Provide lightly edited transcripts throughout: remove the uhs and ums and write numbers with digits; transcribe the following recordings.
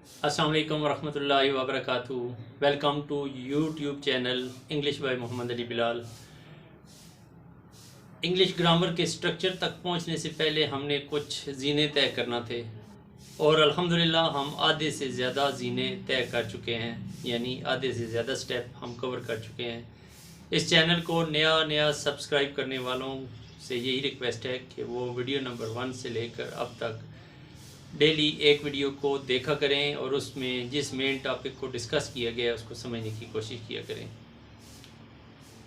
अस्सलाम वालेकुम रहमतुल्लाहि व बरकातुहू। Welcome to YouTube channel English by Mohammed Ali Bilal. English grammar के स्ट्रक्चर तक पहुंचने से पहले हमने कुछ ज़ीने तय करना थे और अल्हम्दुलिल्लाह हम आधे से ज़्यादा ज़ीने तय कर चुके हैं, यानी आधे से ज़्यादा स्टेप हम कवर कर चुके हैं। इस चैनल को नया सब्सक्राइब करने वालों से यही रिक्वेस्ट है कि वो वीडियो नंबर 1 से लेकर अब तक डेली एक वीडियो को देखा करें और उसमें जिस मेन टॉपिक को डिस्कस किया गया है उसको समझने की कोशिश किया करें।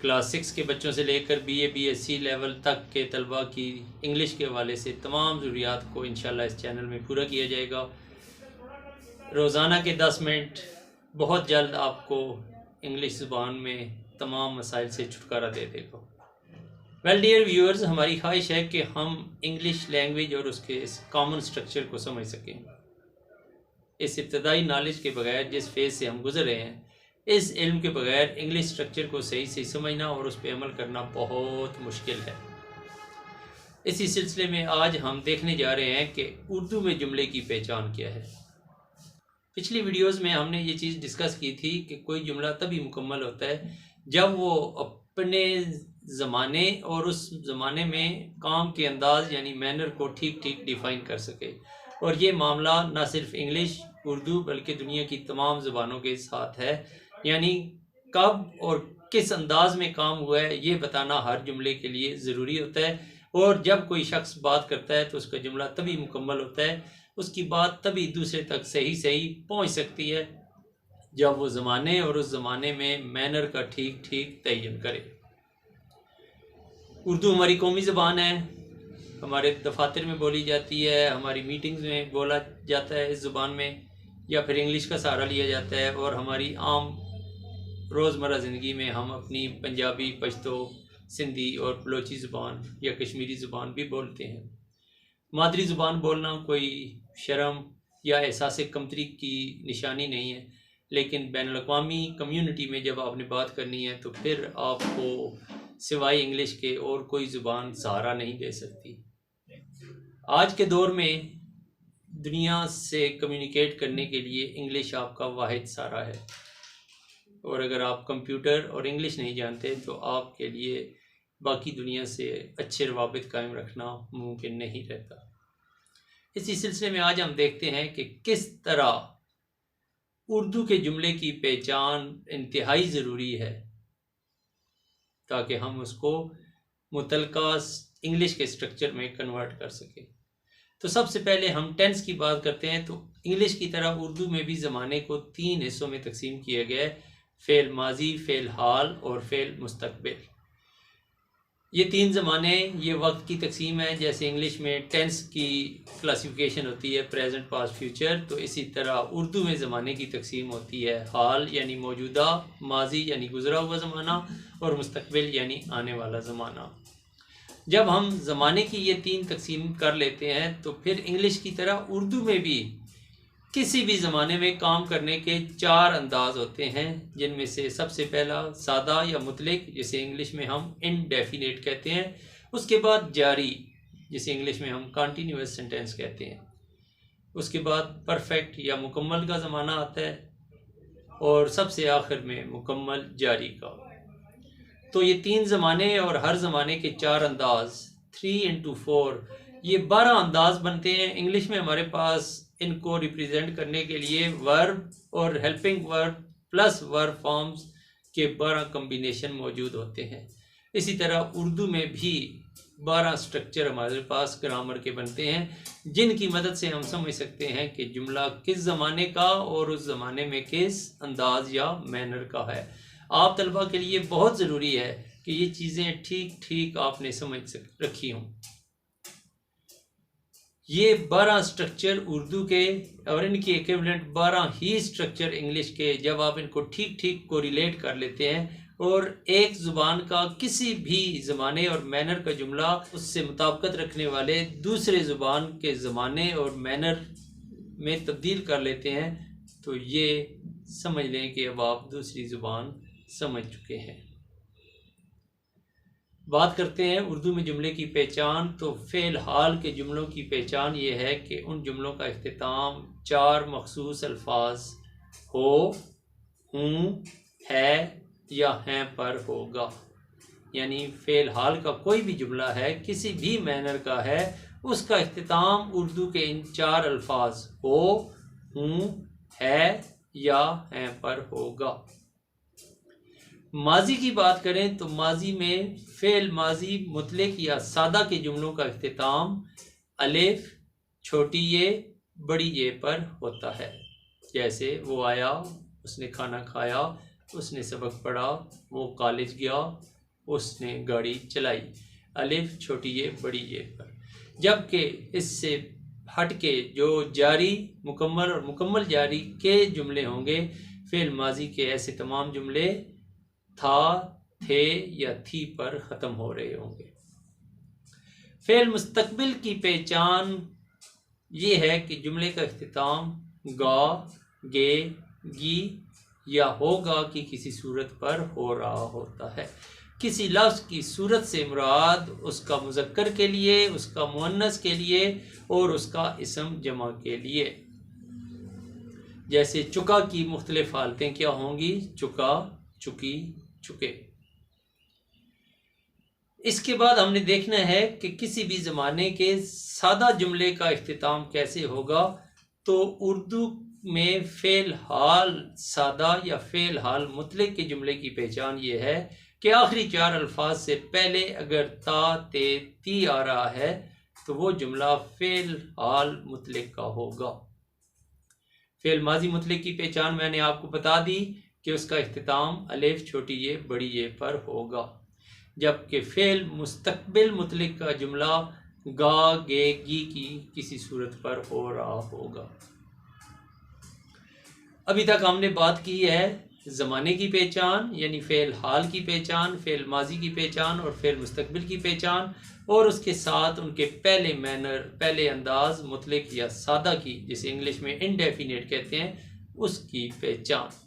क्लास 6 के बच्चों से लेकर BA BSc लेवल तक के तलबा की इंग्लिश के हवाले से तमाम ज़रूरियात को इंशाल्लाह इस चैनल में पूरा किया जाएगा। रोज़ाना के 10 मिनट बहुत जल्द आपको इंग्लिश ज़ुबान में तमाम मसाइल से छुटकारा दे देगा। वेल डियर व्यूअर्स, हमारी ख्वाहिश है कि हम इंग्लिश लैंग्वेज और उसके इस कॉमन स्ट्रक्चर को समझ सकें। इस इब्तदाई नॉलेज के बगैर जिस फेज़ से हम गुजर रहे हैं, इस इल्म के बगैर इंग्लिश स्ट्रक्चर को सही समझना और उस पर अमल करना बहुत मुश्किल है। इसी सिलसिले में आज हम देखने जा रहे हैं कि उर्दू में जुमले की पहचान क्या है। पिछली वीडियोस में हमने ये चीज़ डिस्कस की थी कि कोई जुमला तभी मुकम्मल होता है जब वो अपने ज़माने और उस ज़माने में काम के अंदाज यानी मैनर को ठीक डिफ़ाइन कर सके। और ये मामला ना सिर्फ इंग्लिश उर्दू बल्कि दुनिया की तमाम ज़बानों के साथ है, यानी कब और किस अंदाज में काम हुआ है ये बताना हर जुमले के लिए ज़रूरी होता है। और जब कोई शख्स बात करता है तो उसका जुमला तभी मुकम्मल होता है, उसकी बात तभी दूसरे तक सही पहुँच सकती है जब वो ज़माने और उस ज़माने में मैनर का ठीक तयन करे। उर्दू हमारी कौमी ज़बान है, हमारे दफातर में बोली जाती है, हमारी मीटिंग्स में बोला जाता है इस ज़ुबान में, या फिर इंग्लिश का सहारा लिया जाता है। और हमारी आम रोज़मर्रा ज़िंदगी में हम अपनी पंजाबी, पश्तो, सिंधी और बलोची ज़ुबान या कश्मीरी ज़ुबान भी बोलते हैं। मादरी ज़ुबान बोलना कोई शर्म या एहसास कमतरी की निशानी नहीं है, लेकिन बैनुल-अक़वामी कम्युनिटी में जब आपने बात करनी है तो फिर आपको सिवाय इंग्लिश के और कोई ज़ुबान सहारा नहीं दे सकती। आज के दौर में दुनिया से कम्युनिकेट करने के लिए इंग्लिश आपका वाहिद सहारा है, और अगर आप कंप्यूटर और इंग्लिश नहीं जानते तो आपके लिए बाकी दुनिया से अच्छे रवाबित कायम रखना मुमकिन नहीं रहता। इसी सिलसिले में आज हम देखते हैं कि किस तरह उर्दू के जुमले की पहचान इंतहाई ज़रूरी है ताकि हम उसको मुतलका इंग्लिश के स्ट्रक्चर में कन्वर्ट कर सकें। तो सबसे पहले हम टेंस की बात करते हैं। तो इंग्लिश की तरह उर्दू में भी ज़माने को 3 हिस्सों में तकसीम किया गया है: फ़ेल माजी, फ़ेल हाल और फ़ेल मुस्तक़बिल। ये 3 ज़माने, ये वक्त की तकसीम है। जैसे इंग्लिश में टेंस की क्लासिफिकेशन होती है प्रेजेंट, पास्ट, फ्यूचर, तो इसी तरह उर्दू में ज़माने की तकसीम होती है हाल यानी मौजूदा, माजी यानी गुज़रा हुआ ज़माना और मुस्तक़बिल यानी आने वाला ज़माना। जब हम ज़माने की ये 3 तकसीम कर लेते हैं तो फिर इंग्लिश की तरह उर्दू में भी किसी भी ज़माने में काम करने के 4 अंदाज होते हैं, जिनमें से सबसे पहला सादा या मुतलक, जिसे इंग्लिश में हम इनडेफिनेट कहते हैं। उसके बाद जारी, जिसे इंग्लिश में हम कंटिन्यूअस सेंटेंस कहते हैं। उसके बाद परफेक्ट या मुकम्मल का ज़माना आता है और सबसे आखिर में मुकम्मल जारी का। तो ये 3 ज़माने और हर ज़माने के 4 अंदाज, 3 into 4, ये 12 अंदाज बनते हैं। इंग्लिश में हमारे पास इनको रिप्रेजेंट करने के लिए वर्ब और helping verb plus verb forms के 12 कम्बिनेशन मौजूद होते हैं। इसी तरह उर्दू में भी 12 स्ट्रक्चर हमारे पास ग्रामर के बनते हैं, जिनकी मदद से हम समझ सकते हैं कि जुमला किस ज़माने का और उस ज़माने में किस अंदाज या मैनर का है। आप तलबा के लिए बहुत ज़रूरी है कि ये चीज़ें ठीक आपने समझ रखी हों। ये 12 स्ट्रक्चर उर्दू के और इनकी इक्विवेलेंट 12 ही स्ट्रक्चर इंग्लिश के, जब आप इनको ठीक कोरिलेट कर लेते हैं और एक ज़ुबान का किसी भी ज़माने और मैनर का जुमला उससे मुताबिकत रखने वाले दूसरे ज़ुबान के ज़माने और मैनर में तब्दील कर लेते हैं, तो ये समझ लें कि अब आप दूसरी ज़ुबान समझ चुके हैं। बात करते हैं उर्दू में जुमले की पहचान। तो फ़ेल हाल के जुमलों की पहचान ये है कि उन जुमलों का इख्तिताम 4 मखसूस अल्फाज हो, हूँ, है या हैं पर होगा। यानी फ़ेल हाल का कोई भी जुमला है, किसी भी मैनर का है, उसका इख्तिताम उर्दू के इन 4 अल्फाज हो, हूँ, है या हैं पर होगा। माजी की बात करें तो माजी में फ़ेल माजी मुतलक या सादा के जुमलों का इख्तिताम अलिफ, छोटी ये, बड़ी ये पर होता है। जैसे वो आया, उसने खाना खाया, उसने सबक पढ़ा, वो कॉलेज गया, उसने गाड़ी चलाई। अलिफ, छोटी ये, बड़ी ये पर। जबकि इससे हट के जो जारी, मुकम्मल और मुकम्मल जारी के जुमले होंगे, फ़ेल माजी के ऐसे तमाम जुमले था, थे या थी पर ख़त्म हो रहे होंगे। फ़ेल मुस्तकबिल की पहचान ये है कि जुमले का इख्तिताम गा, गे, गी या होगा की किसी सूरत पर हो रहा होता है। किसी लफ्ज़ की सूरत से मुराद उसका मुज़क्कर के लिए, उसका मुअन्नस के लिए और उसका इसम जमा के लिए। जैसे चुका की मुख्तलिफ हालतें क्या होंगी? चुका, चुकी, चुके। इसके बाद हमने देखना है कि किसी भी ज़माने के सादा जुमले का इख्तिताम कैसे होगा। तो उर्दू में फ़ेल हाल सादा या फ़ेल हाल मुतलक के जुमले की पहचान ये है कि आखिरी 4 अल्फाज से पहले अगर ता, ते, ती आ रहा है तो वो जुमला फ़ेल हाल मुतलक का होगा। फ़ेल माजी मुतलक की पहचान मैंने आपको बता दी कि उसका इख्तिताम अलिफ, छोटी ये, बड़ी ये पर होगा। जबकि फ़ेल मुस्तकबिल मुतलक का जुमला गा, गे, गी की किसी सूरत पर हो रहा होगा। अभी तक हमने बात की है ज़माने की पहचान यानी फ़ेल हाल की पहचान, फ़ेल माजी की पहचान और फ़ेल मुस्तकबिल की पहचान, और उसके साथ उनके पहले मैनर, पहले अंदाज मुतलक या सादा की, जिसे इंग्लिश में इनडेफिनेट कहते हैं, उसकी पहचान।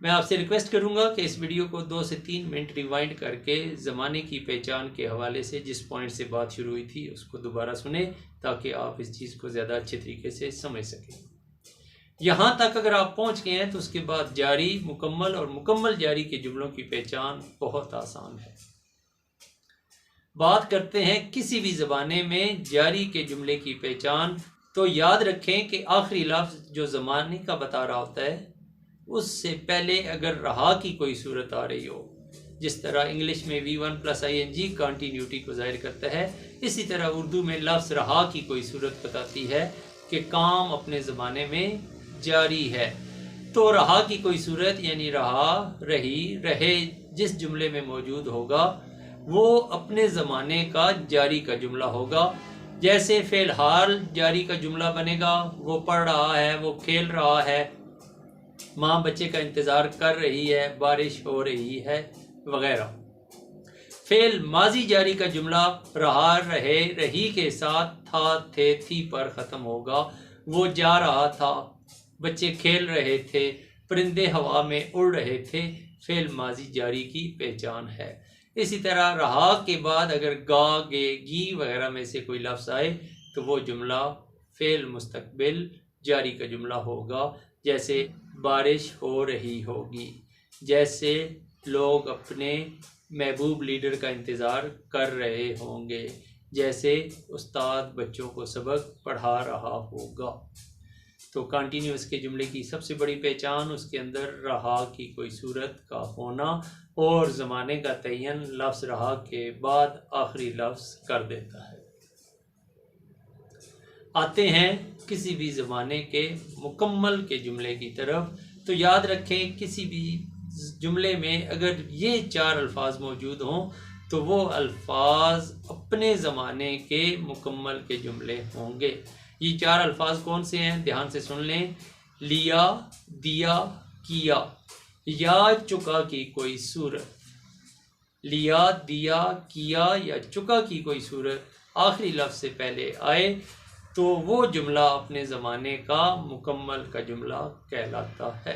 मैं आपसे रिक्वेस्ट करूंगा कि इस वीडियो को 2 से 3 मिनट रिवाइंड करके ज़माने की पहचान के हवाले से जिस पॉइंट से बात शुरू हुई थी उसको दोबारा सुने, ताकि आप इस चीज़ को ज़्यादा अच्छे तरीके से समझ सकें। यहाँ तक अगर आप पहुँच गए हैं तो उसके बाद जारी, मुकम्मल और मुकम्मल जारी के जुमलों की पहचान बहुत आसान है। बात करते हैं किसी भी ज़माने में जारी के जुमले की पहचान। तो याद रखें कि आखिरी लफ्ज़ जो ज़माने का बता रहा होता है उससे पहले अगर रहा की कोई सूरत आ रही हो, जिस तरह इंग्लिश में V1 + ing कंटिन्यूटी को जाहिर करता है, इसी तरह उर्दू में लफ्ज़ रहा की कोई सूरत बताती है कि काम अपने ज़माने में जारी है। तो रहा की कोई सूरत यानी रहा, रही, रहे जिस जुमले में मौजूद होगा वो अपने ज़माने का जारी का जुमला होगा। जैसे फ़ेल हाल जारी का जुमला बनेगा, वो पढ़ रहा है, वो खेल रहा है, माँ बच्चे का इंतज़ार कर रही है, बारिश हो रही है वगैरह। फ़ेल माजी जारी का जुमला रहा, रहे, रही के साथ था, थे, थी पर ख़त्म होगा। वो जा रहा था, बच्चे खेल रहे थे, परिंदे हवा में उड़ रहे थे, फ़ेल माजी जारी की पहचान है। इसी तरह रहा के बाद अगर गा, गे, गी वगैरह में से कोई लफ्ज़ आए तो वो जुमला फ़ेल मुस्तकबिल जारी का जुमला होगा। जैसे बारिश हो रही होगी, जैसे लोग अपने महबूब लीडर का इंतज़ार कर रहे होंगे, जैसे उस्ताद बच्चों को सबक पढ़ा रहा होगा। तो कंटिन्यूअस के जुमले की सबसे बड़ी पहचान उसके अंदर रहा की कोई सूरत का होना और ज़माने का तयन लफ्ज़ रहा के बाद आखिरी लफ्ज़ कर देता है। आते हैं किसी भी ज़माने के मुकम्मल के जुमले की तरफ। तो याद रखें किसी भी जुमले में अगर ये 4 अल्फाज मौजूद हों तो वो अल्फाज अपने ज़माने के मुकम्मल के जुमले होंगे। ये 4 अल्फाज कौन से हैं? ध्यान से सुन लें। लिया, दिया, किया या चुका की कोई सूरत। लिया, दिया, किया या चुका की कोई सूरत आखिरी लफ्ज़ से पहले आए तो वो जुमला अपने ज़माने का मुकम्मल का जुमला कहलाता है।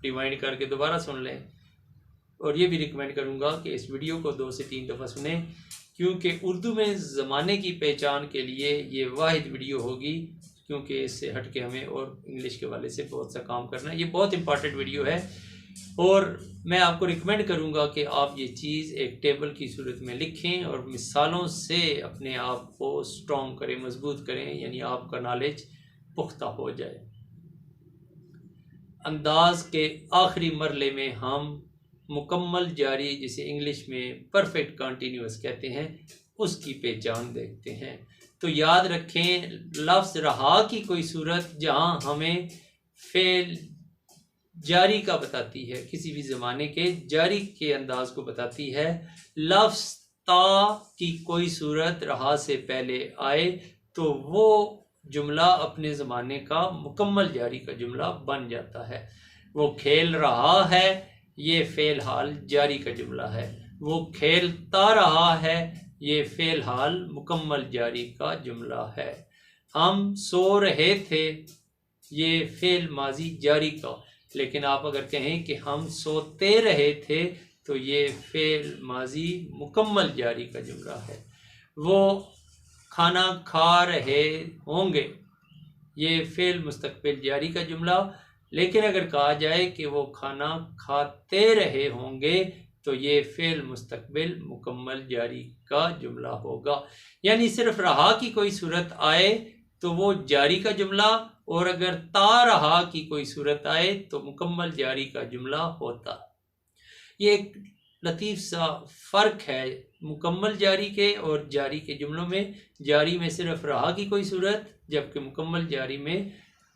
रिवाइंड करके दोबारा सुन लें। और ये भी रिकमेंड करूँगा कि इस वीडियो को 2 से 3 दफ़ा सुने, क्योंकि उर्दू में ज़माने की पहचान के लिए ये वाहिद वीडियो होगी, क्योंकि इससे हट के हमें और इंग्लिश के वाले से बहुत सा काम करना है। ये बहुत इंपॉर्टेंट वीडियो है और मैं आपको रिकमेंड करूँगा कि आप ये चीज़ एक टेबल की सूरत में लिखें और मिसालों से अपने आप को स्ट्रॉन्ग करें, मजबूत करें, यानी आपका नॉलेज पुख्ता हो जाए। अंदाज के आखिरी मरले में हम मुकम्मल जारी, जिसे इंग्लिश में परफेक्ट कंटिन्यूअस कहते हैं, उसकी पहचान देखते हैं। तो याद रखें, लफ्ज़ रहा की कोई सूरत जहां हमें फेल जारी का बताती है, किसी भी ज़माने के जारी के अंदाज को बताती है। लफ्ज़ ता की कोई सूरत रहा से पहले आए तो वो जुमला अपने ज़माने का मुकम्मल जारी का जुमला बन जाता है। वो खेल रहा है, ये फ़ेल हाल जारी का जुमला है। वो खेलता रहा है, ये फ़ेल हाल मुकम्मल जारी का जुमला है। हम सो रहे थे, ये फ़ेल माजी जारी का। लेकिन आप अगर कहें कि हम सोते रहे थे तो ये फ़ेल माजी मुकम्मल जारी का जुमला है। वो खाना खा रहे होंगे, ये फ़ेल मुस्तक़बिल जारी का जुमला। लेकिन अगर कहा जाए कि वो खाना खाते रहे होंगे तो ये फ़ेल मुस्तक़बिल मुकम्मल जारी का जुमला होगा। यानी सिर्फ रहा की कोई सूरत आए तो वो जारी का जुमला, और अगर ता रहा की कोई सूरत आए तो मुकम्मल जारी का जुमला होता। ये एक लतीफ़ सा फ़र्क है मुकम्मल जारी के और जारी के जुमलों में। जारी में सिर्फ रहा की कोई सूरत, जबकि मुकम्मल जारी में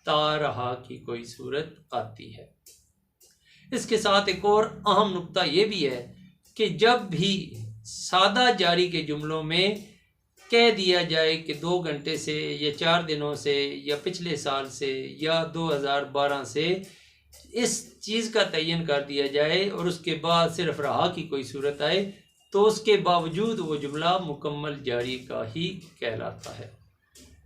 ता रहा की कोई सूरत आती है। इसके साथ एक और अहम नुक्ता ये भी है कि जब भी सादा जारी के जुमलों में कह दिया जाए कि 2 घंटे से या 4 दिनों से या पिछले साल से या 2012 से इस चीज़ का तयन कर दिया जाए और उसके बाद सिर्फ रहा की कोई सूरत आए तो उसके बावजूद वो जुमला मुकम्मल जारी का ही कहलाता है।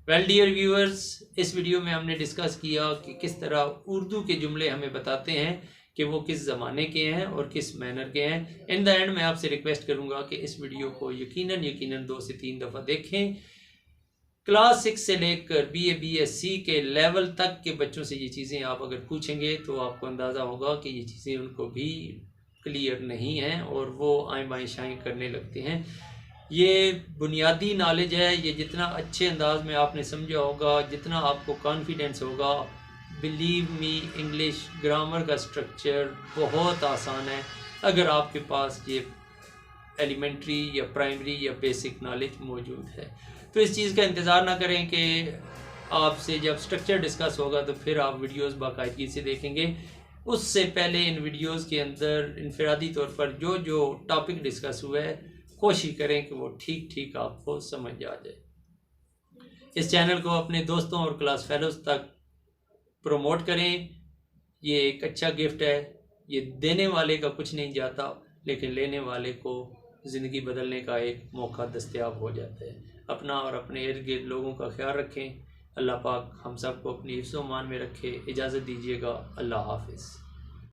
वेल डियर व्यूअर्स, इस वीडियो में हमने डिस्कस किया कि किस तरह उर्दू के जुमले हमें बताते हैं कि वो किस ज़माने के हैं और किस मैनर के हैं। इन द एंड मैं आपसे रिक्वेस्ट करूंगा कि इस वीडियो को यकीनन 2 से 3 दफ़ा देखें। क्लास 6 से लेकर BA BSc के लेवल तक के बच्चों से ये चीज़ें आप अगर पूछेंगे तो आपको अंदाज़ा होगा कि ये चीज़ें उनको भी क्लियर नहीं हैं और वो आएँ बाएँ शाएँ करने लगते हैं। ये बुनियादी नॉलेज है, ये जितना अच्छे अंदाज में आपने समझा होगा, जितना आपको कॉन्फिडेंस होगा, बिलीव मी, इंग्लिश ग्रामर का स्ट्रक्चर बहुत आसान है अगर आपके पास ये एलिमेंट्री या प्राइमरी या बेसिक नॉलेज मौजूद है। तो इस चीज़ का इंतज़ार ना करें कि आपसे जब स्ट्रक्चर डिस्कस होगा तो फिर आप वीडियोस बाकायदगी से देखेंगे। उससे पहले इन वीडियोस के अंदर इनफरादी तौर पर जो जो टॉपिक डिस्कस हुआ है कोशिश करें कि वो ठीक आपको समझ आ जाए। इस चैनल को अपने दोस्तों और क्लास फेलोज तक प्रमोट करें। ये एक अच्छा गिफ्ट है। ये देने वाले का कुछ नहीं जाता, लेकिन लेने वाले को ज़िंदगी बदलने का एक मौका दस्तयाब हो जाता है। अपना और अपने इर्द गिर्द लोगों का ख्याल रखें। अल्लाह पाक हम सबको अपनी हिफ्ज़-ओ-मान में रखे। इजाज़त दीजिएगा। अल्लाह हाफ़िज़।